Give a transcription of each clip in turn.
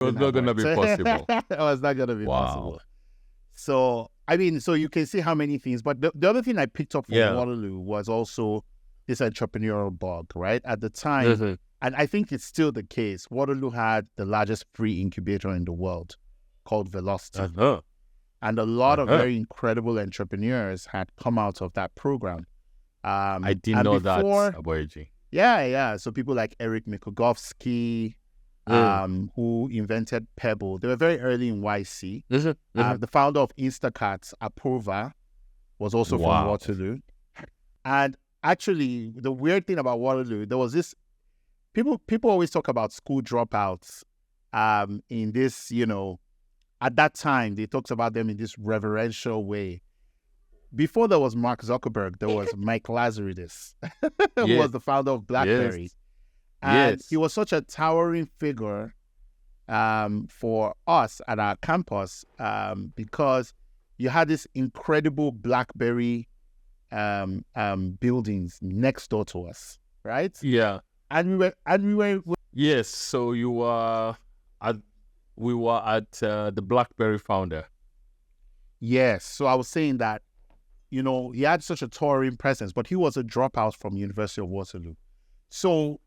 It was not going to be possible. It was not going to be possible. So, I mean, so you can see how many things. But the other thing I picked up from Waterloo was also this entrepreneurial bug, right? At the time, and I think it's still the case, Waterloo had the largest free incubator in the world called Velocity. And a lot of very incredible entrepreneurs had come out of that program. I didn't know that, Aboyeji. Yeah. So people like Eric Mikogovsky, who invented Pebble. They were very early in YC. The founder of Instacart, Apurva, was also from Waterloo. And actually, the weird thing about Waterloo, there was this, people always talk about school dropouts in this, at that time, they talked about them in this reverential way. Before there was Mark Zuckerberg, there was Mike Lazaridis, who was the founder of BlackBerry. And he was such a towering figure for us at our campus because you had this incredible BlackBerry buildings next door to us, right? Yeah. And we were. Yes. So we were at the BlackBerry founder. Yes. So I was saying that, he had such a towering presence, but he was a dropout from University of Waterloo. So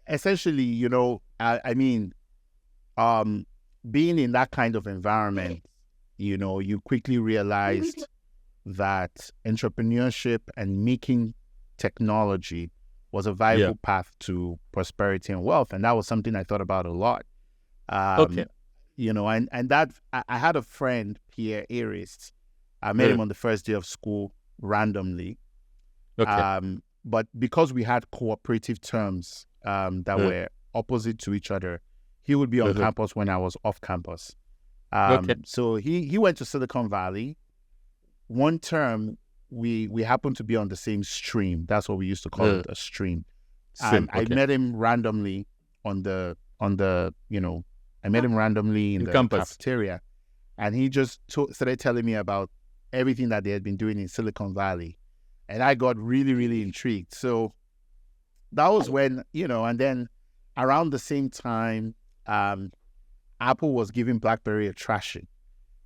essentially, being in that kind of environment, you quickly realized that entrepreneurship and making technology was a viable path to prosperity and wealth. And that was something I thought about a lot. And that I had a friend, Pierre Aris. I met him on the first day of school randomly. But because we had cooperative terms that were opposite to each other, he would be on campus when I was off campus. So he went to Silicon Valley. One term, we happened to be on the same stream. That's what we used to call it, a stream. And I met him randomly I met him randomly in the campus cafeteria. And he just started telling me about everything that they had been doing in Silicon Valley. And I got really, really intrigued. So that was when, and then around the same time, Apple was giving BlackBerry a thrashing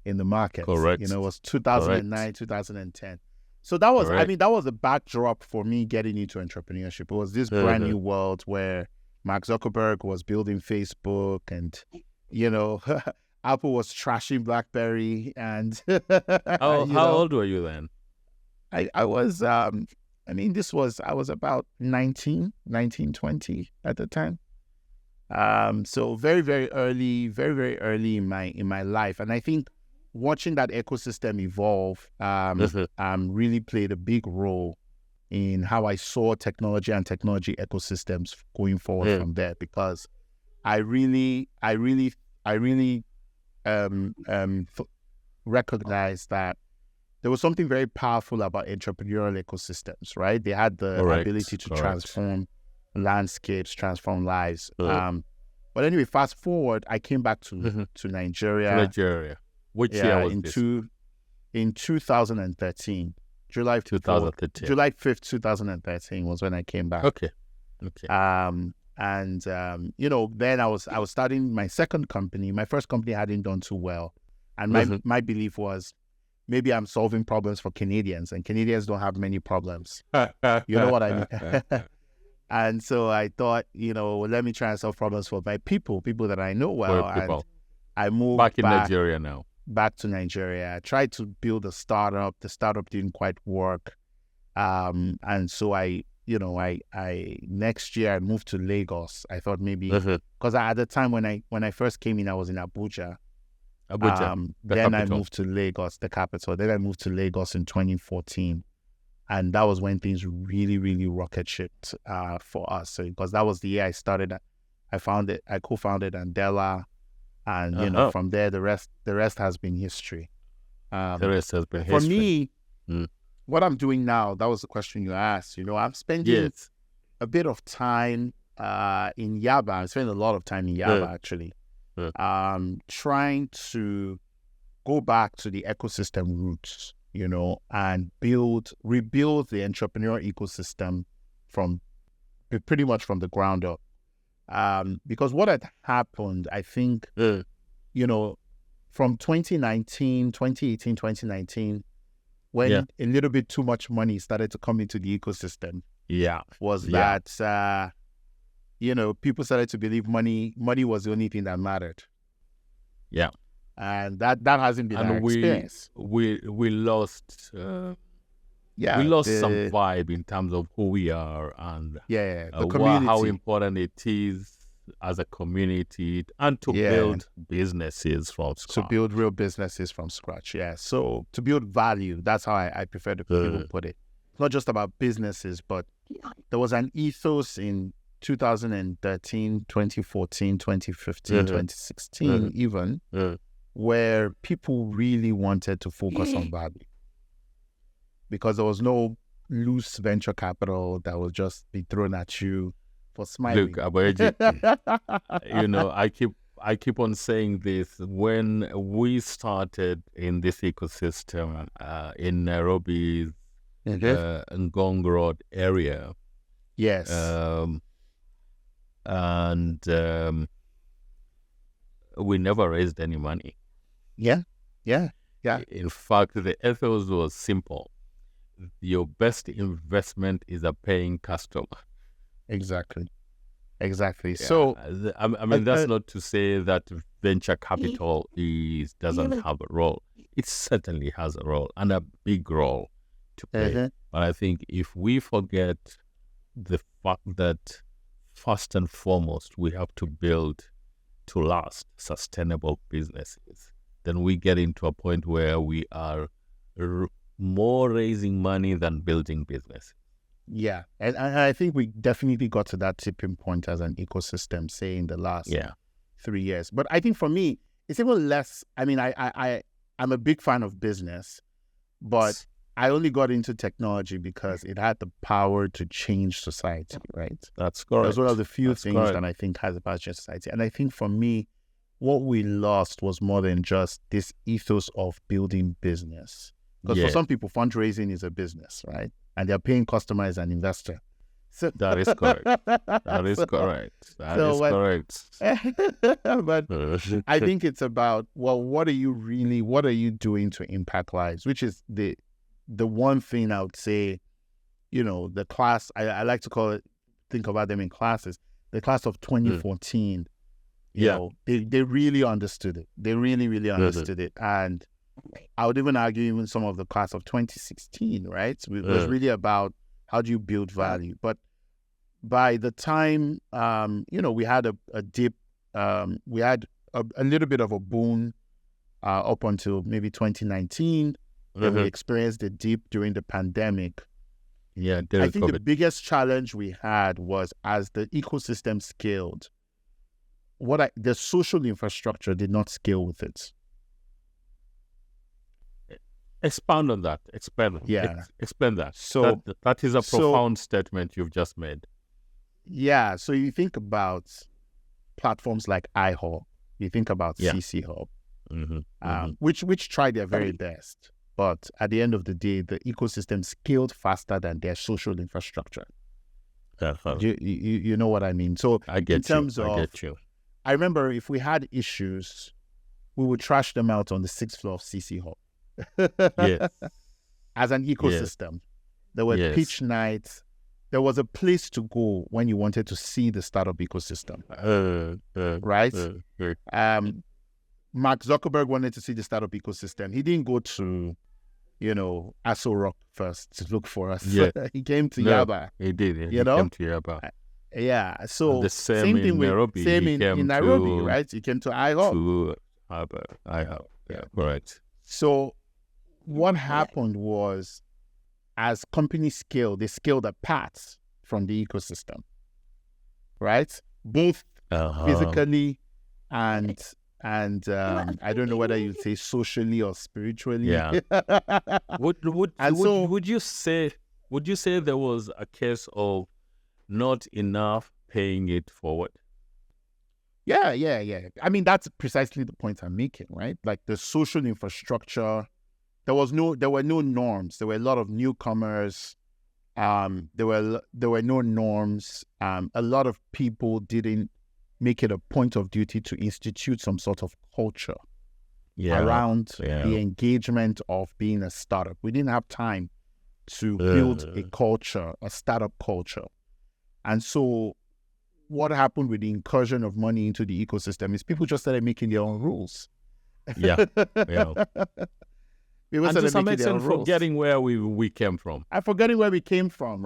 in the market. Correct. It was 2009, 2010. So that was, that was a backdrop for me getting into entrepreneurship. It was this brand new world where Mark Zuckerberg was building Facebook and, Apple was trashing BlackBerry. And how old were you then? I was, I was about 19, 20 at the time. So very, very early in my life. And I think watching that ecosystem evolve really played a big role in how I saw technology and technology ecosystems going forward from there, because I really recognized that there was something very powerful about entrepreneurial ecosystems, right? They had the ability to transform landscapes, transform lives. But anyway, fast forward, I came back to Nigeria. Nigeria. Which year was this? In 2013. July 2013. July 5th, 2013 was when I came back. Okay. Then I was starting my second company. My first company hadn't done too well. And my belief was, maybe I'm solving problems for Canadians, and Canadians don't have many problems. You know what I mean? And so I thought, let me try and solve problems for my people that I know well. And I moved back in Nigeria now. Back to Nigeria. I tried to build a startup. The startup didn't quite work. And so I next year I moved to Lagos. I thought maybe, because at the time when I first came in, I was in Abuja. Then I moved to Lagos, the capital. Then I moved to Lagos in 2014. And that was when things really, really rocket shipped for us. So, because that was the year I started, I co-founded Andela. And, from there, the rest has been history. The rest has been history. For me, what I'm doing now, that was the question you asked. I'm spending a bit of time in Yaba. I'm spending a lot of time in Yaba, actually. Trying to go back to the ecosystem roots, and rebuild the entrepreneurial ecosystem pretty much from the ground up. Because what had happened, I think, from 2018, 2019, when a little bit too much money started to come into the ecosystem, that people started to believe money was the only thing that mattered. Yeah. And that hasn't been our experience. We lost we lost some vibe in terms of who we are and the community. How important it is as a community and to build businesses from scratch. To build real businesses from scratch, So to build value, that's how I prefer to people put it. It's not just about businesses, but there was an ethos in 2013, 2014, 2015, 2016 even, where people really wanted to focus on value. Because there was no loose venture capital that will just be thrown at you for smiling. Look, Aboyeji, I keep on saying this. When we started in this ecosystem in Nairobi's Ngong Road area, and we never raised any money. Yeah. In fact, the ethos was simple. Your best investment is a paying customer. Exactly. Yeah. So, I mean, that's not to say that venture capital doesn't have a role. It certainly has a role, and a big role to play. But I think if we forget the fact that first and foremost we have to build to last sustainable businesses, then we get into a point where we are more raising money than building business. Yeah, and I think we definitely got to that tipping point as an ecosystem, say in the last 3 years. But I think for me, it's even less. I mean, I'm a big fan of business, but I only got into technology because it had the power to change society, right? That's correct. That's one of the few things that I think has the power to change society. And I think for me, what we lost was more than just this ethos of building business. Because for some people, fundraising is a business, right? And they're paying customer as an investor. So that is correct. That is correct. But I think it's about, what are you doing to impact lives? Which is the one thing I would say, the class, I like to think about them in classes. The class of 2014, they really understood it. They really, really understood it. And I would even argue even some of the class of 2016, right? It was really about how do you build value. But by the time, we had a dip, we had a little bit of a boom up until maybe 2019. Then we experienced a dip during the pandemic. I think the biggest challenge we had was as the ecosystem scaled, the social infrastructure did not scale with it. Expand on that. Explain that. So that is a profound statement you've just made. Yeah. So you think about platforms like iHub, you think about CC Hub, which tried their very best, but at the end of the day, the ecosystem scaled faster than their social infrastructure. You know what I mean? So I get you. I remember if we had issues, we would trash them out on the 6th floor of CC Hub. As an ecosystem, there were pitch nights. There was a place to go when you wanted to see the startup ecosystem, right? Mark Zuckerberg wanted to see the startup ecosystem. He didn't go to, Aso Rock first to look for us. He came to Yaba. He did. He came to Yaba. So and the same in Nairobi. In Nairobi, right? He came to iHub. iHub. Correct. So what happened was, as companies scale, they scale the paths from the ecosystem, right? Both physically and I don't know whether you'd say socially or spiritually. Yeah. Would you say there was a case of not enough paying it forward? Yeah. I mean, that's precisely the point I'm making, right? Like the social infrastructure, there were no norms. There were a lot of newcomers. There were no norms. A lot of people didn't make it a point of duty to institute some sort of culture Yeah. around Yeah. the engagement of being a startup. We didn't have time to build a culture, a startup culture. And so what happened with the incursion of money into the ecosystem is people just started making their own rules. Yeah. Yeah. People And to started some making their own extent, rules. forgetting where we came from. I'm forgetting where we came from.